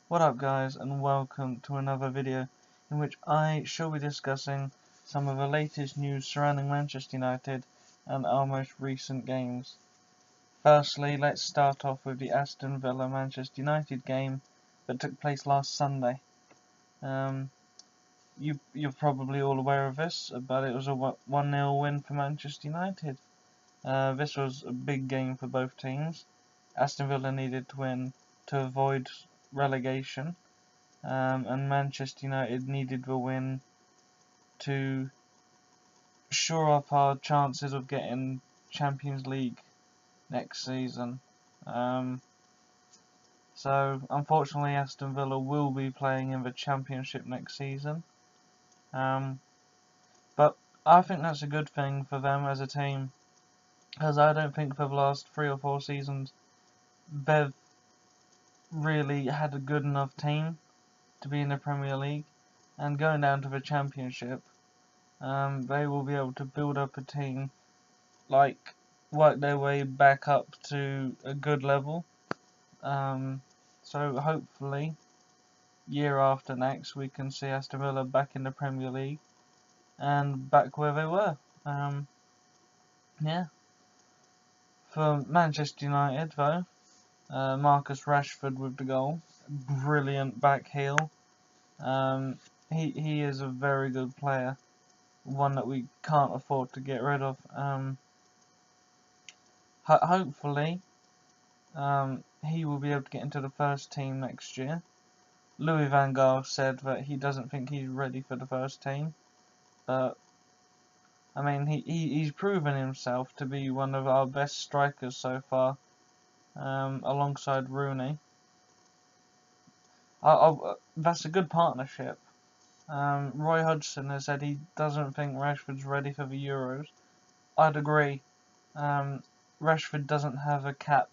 What up guys, and welcome to another video in which I shall be discussing some of the latest news surrounding Manchester United and our most recent games. Firstly, let's start off with the Aston Villa Manchester United game that took place last Sunday. You're probably all aware of this, but it was a 1-0 win for Manchester United. This was a big game for both teams. Aston Villa needed to win to avoid relegation. And Manchester United needed the win to shore up our chances of getting Champions League next season. So unfortunately Aston Villa will be playing in the Championship next season. But I think that's a good thing for them as a team, because I don't think for the last 3 or 4 seasons they've really had a good enough team to be in the Premier League, and going down to the Championship, they will be able to build up a team, work their way back up to a good level. So hopefully, year after next, we can see Aston Villa back in the Premier League and back where they were. Yeah. For Manchester United, though, Marcus Rashford with the goal, brilliant back heel. He is a very good player, one that we can't afford to get rid of. Hopefully, he will be able to get into the first team next year. Louis van Gaal said that he doesn't think he's ready for the first team, but I mean he's proven himself to be one of our best strikers so far, alongside Rooney. That's a good partnership. Roy Hodgson has said he doesn't think Rashford's ready for the Euros. I'd agree. Rashford doesn't have a cap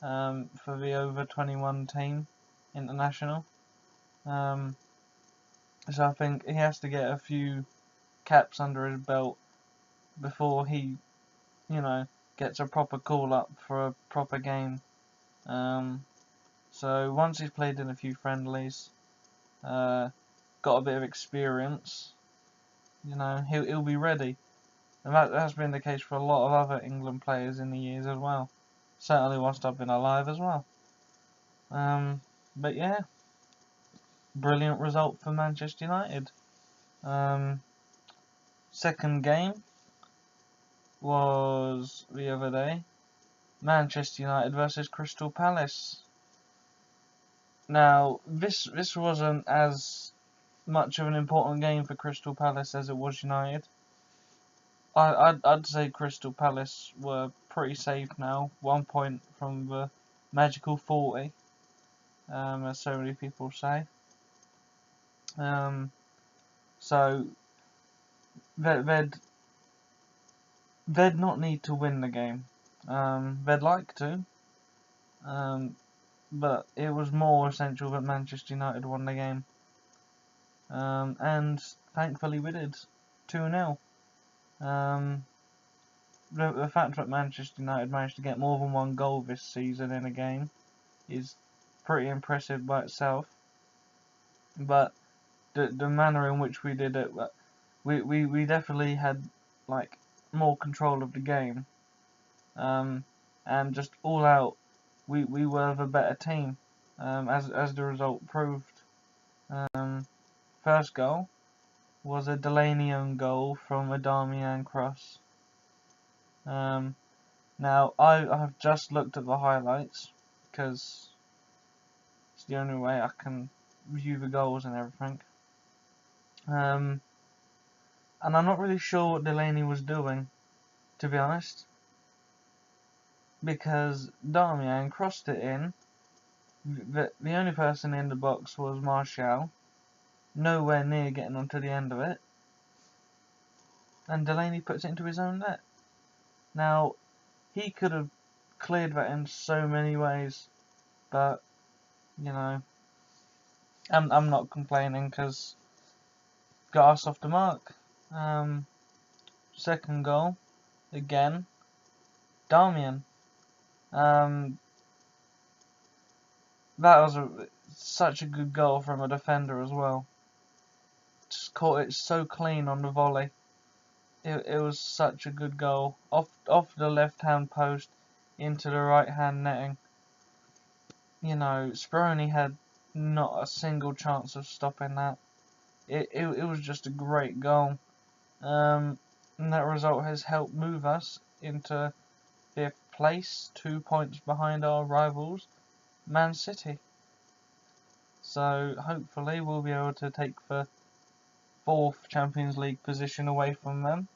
for the over 21 team international. So I think he has to get a few caps under his belt before he, gets a proper call up for a proper game. So once he's played in a few friendlies, got a bit of experience, he'll be ready. And that has been the case for a lot of other England players in the years as well. Certainly whilst I've been alive as well. But yeah, brilliant result for Manchester United. Second game was the other day, Manchester United versus Crystal Palace. Now, this wasn't as much of an important game for Crystal Palace as it was United. I'd say Crystal Palace were pretty safe now, 1 point from the magical 40, as so many people say. So they'd not need to win the game. They'd like to, but it was more essential that Manchester United won the game. And thankfully we did, 2-0. The fact that Manchester United managed to get more than one goal this season in a game is pretty impressive by itself. But the manner in which we did it, we definitely had more control of the game. And just all out, we were the better team, as the result proved. First goal was a Delaney own goal from a Darmian cross. Now I've just looked at the highlights because it's the only way I can view the goals and everything. And I'm not really sure what Delaney was doing, to be honest, because Darmian crossed it in. The only person in the box was Martial, nowhere near getting onto the end of it, and Delaney puts it into his own net. Now, he could have cleared that in so many ways, but I'm not complaining because got us off the mark. Second goal, again, Darmian. That was such a good goal from a defender as well. Just caught it so clean on the volley. It was such a good goal. Off the left hand post into the right hand netting. You know, Speroni had not a single chance of stopping that. It was just a great goal. And that result has helped move us into 5th place, 2 points behind our rivals, Man City. So hopefully we'll be able to take the 4th Champions League position away from them,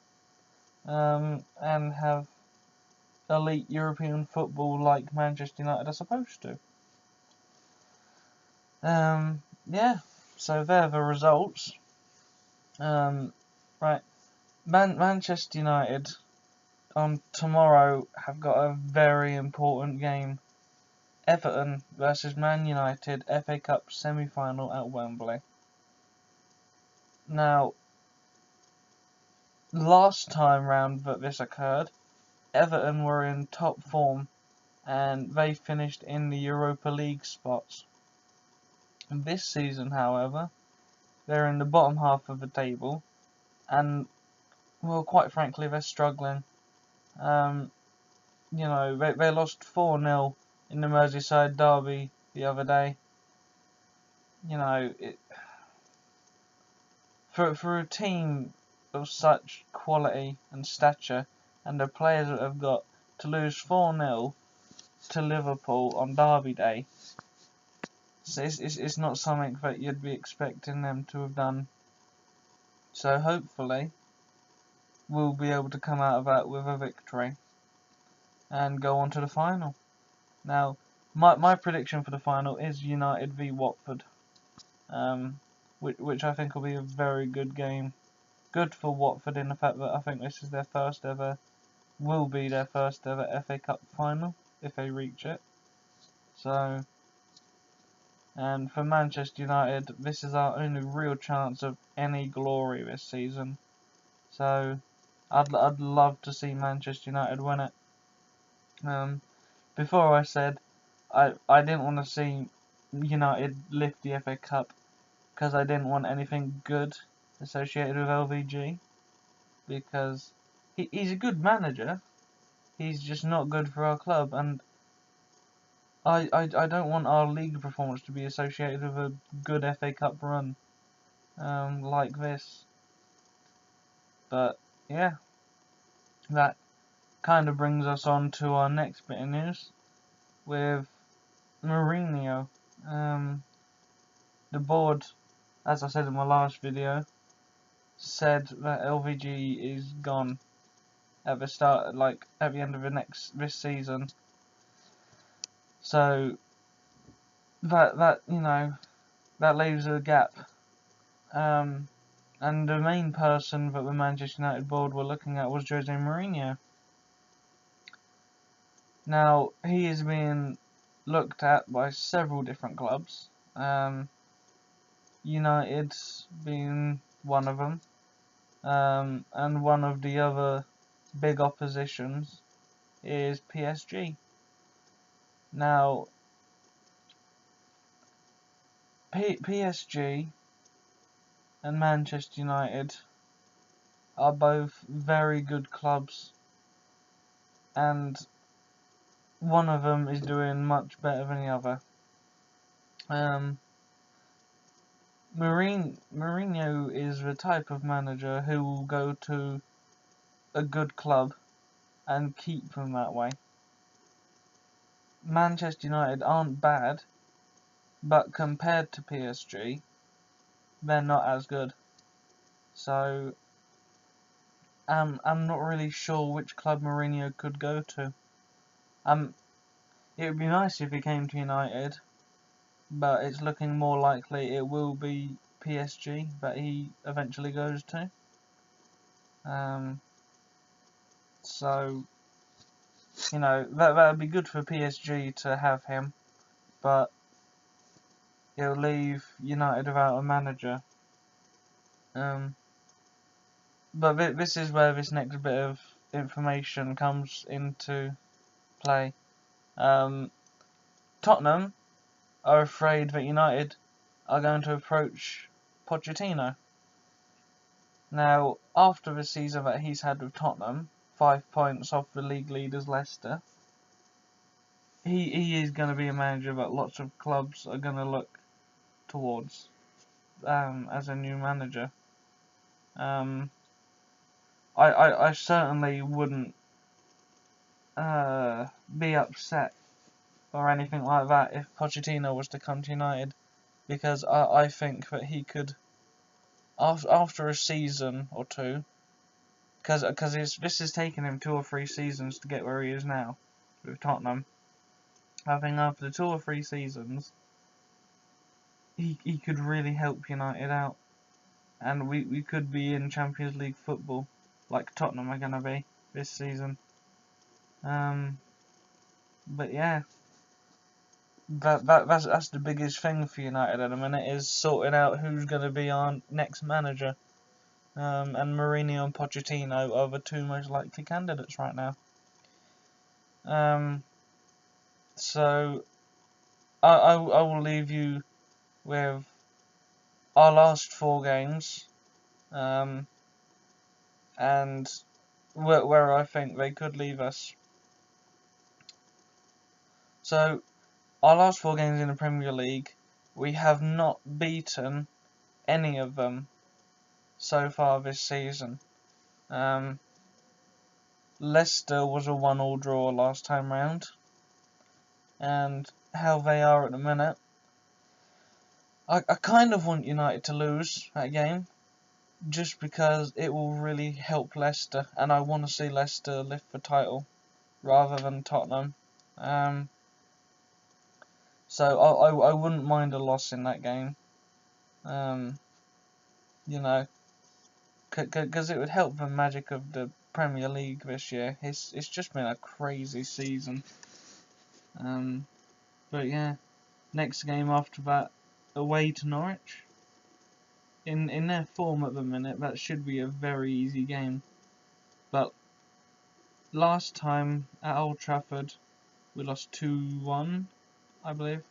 and have elite European football like Manchester United are supposed to. Yeah, so there are the results. Right, Manchester United on tomorrow have got a very important game. Everton versus Man United, FA Cup semi-final at Wembley. Now, last time round that this occurred, Everton were in top form and they finished in the Europa League spots. This season, however, they're in the bottom half of the table and, well, quite frankly, they're struggling. You know, they lost 4-0 in the Merseyside derby the other day. You know, for a team of such quality and stature, and the players that have got, to lose 4-0 to Liverpool on Derby Day, it's not something that you'd be expecting them to have done. So hopefully we'll be able to come out of that with a victory and go on to the final. Now, my prediction for the final is United v Watford, which I think will be a very good game. Good for Watford in the fact that I think this is will be their first ever FA Cup final, if they reach it. So, and for Manchester United, this is our only real chance of any glory this season. So, I'd love to see Manchester United win it. Before I said I didn't want to see United lift the FA Cup because I didn't want anything good associated with LVG, because he's a good manager, he's just not good for our club, and I don't want our league performance to be associated with a good FA Cup run like this. But yeah, that kind of brings us on to our next bit of news with Mourinho. The board, as I said in my last video, said that LVG is gone at the start, like at the end of this season. So that you know, that leaves a gap. And the main person that the Manchester United board were looking at was Jose Mourinho. Now, he is being looked at by several different clubs. United being one of them. And one of the other big oppositions is PSG. Now, PSG and Manchester United are both very good clubs, and one of them is doing much better than the other. Mourinho is the type of manager who will go to a good club and keep them that way. Manchester United aren't bad, but compared to PSG, they're not as good. So, I'm not really sure which club Mourinho could go to. It would be nice if he came to United, but it's looking more likely it will be PSG that he eventually goes to. So, you know, that would be good for PSG to have him, but it'll leave United without a manager. But this is where this next bit of information comes into play. Tottenham are afraid that United are going to approach Pochettino. Now, after the season that he's had with Tottenham, 5 points off the league leaders Leicester, he is going to be a manager that lots of clubs are going to look towards as a new manager. I certainly wouldn't be upset or anything like that if Pochettino was to come to United, because I think that he could, after a season or two, because this has taken him 2 or 3 seasons to get where he is now with Tottenham. I think after 2 or 3 seasons, he could really help United out, and we could be in Champions League football like Tottenham are gonna be this season. But yeah, that's the biggest thing for United at the minute, is sorting out who's gonna be our next manager. And Mourinho and Pochettino are the 2 most likely candidates right now. So I will leave you with our last 4 games, and where I think they could leave us. So, our last 4 games in the Premier League, we have not beaten any of them so far this season. Leicester was a 1-1 draw last time round, and how they are at the minute, I kind of want United to lose that game, just because it will really help Leicester, and I want to see Leicester lift the title rather than Tottenham. So I wouldn't mind a loss in that game, you know, because it would help the magic of the Premier League this year. It's just been a crazy season. But yeah, next game after that, away to Norwich. In their form at the minute, that should be a very easy game. But last time at Old Trafford, we lost 2-1, I believe.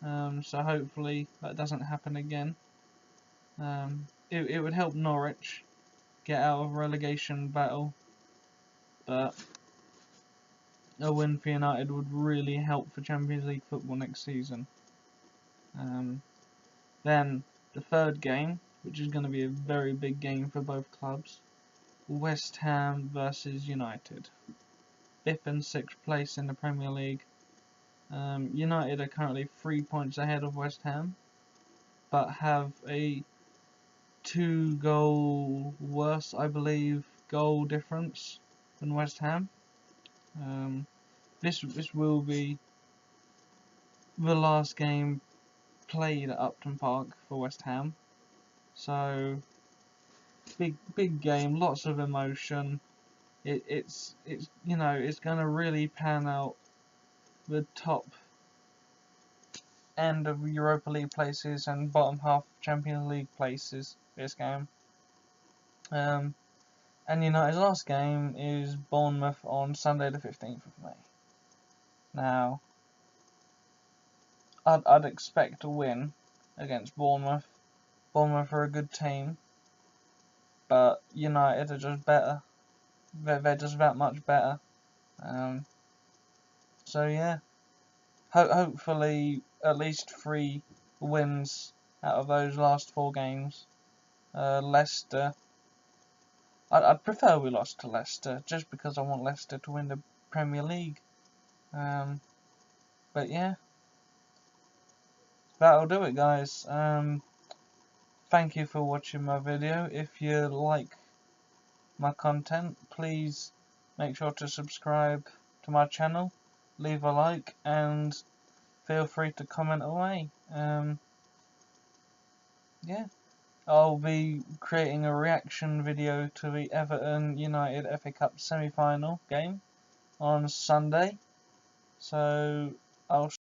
So hopefully that doesn't happen again. It would help Norwich get out of relegation battle, but a win for United would really help for Champions League football next season. Then the third game, which is going to be a very big game for both clubs, West Ham versus United. 5th and 6th place in the Premier League. United are currently 3 points ahead of West Ham, but have a 2-goal worse, I believe, goal difference than West Ham. This will be the last game played at Upton Park for West Ham, so big game, lots of emotion. It's you know, it's gonna really pan out the top end of Europa League places and bottom half Champions League places this game. And United's last game is Bournemouth on Sunday the 15th of May. Now, I'd expect a win against Bournemouth. Bournemouth are a good team, but United are just better. They're just that much better. So yeah, hopefully at least 3 wins out of those last 4 games. Leicester, I'd prefer we lost to Leicester, just because I want Leicester to win the Premier League. But yeah, that'll do it, guys. Thank you for watching my video. If you like my content, please make sure to subscribe to my channel, leave a like, and feel free to comment away. Yeah, I'll be creating a reaction video to the Everton United FA Cup semi-final game on Sunday, so I'll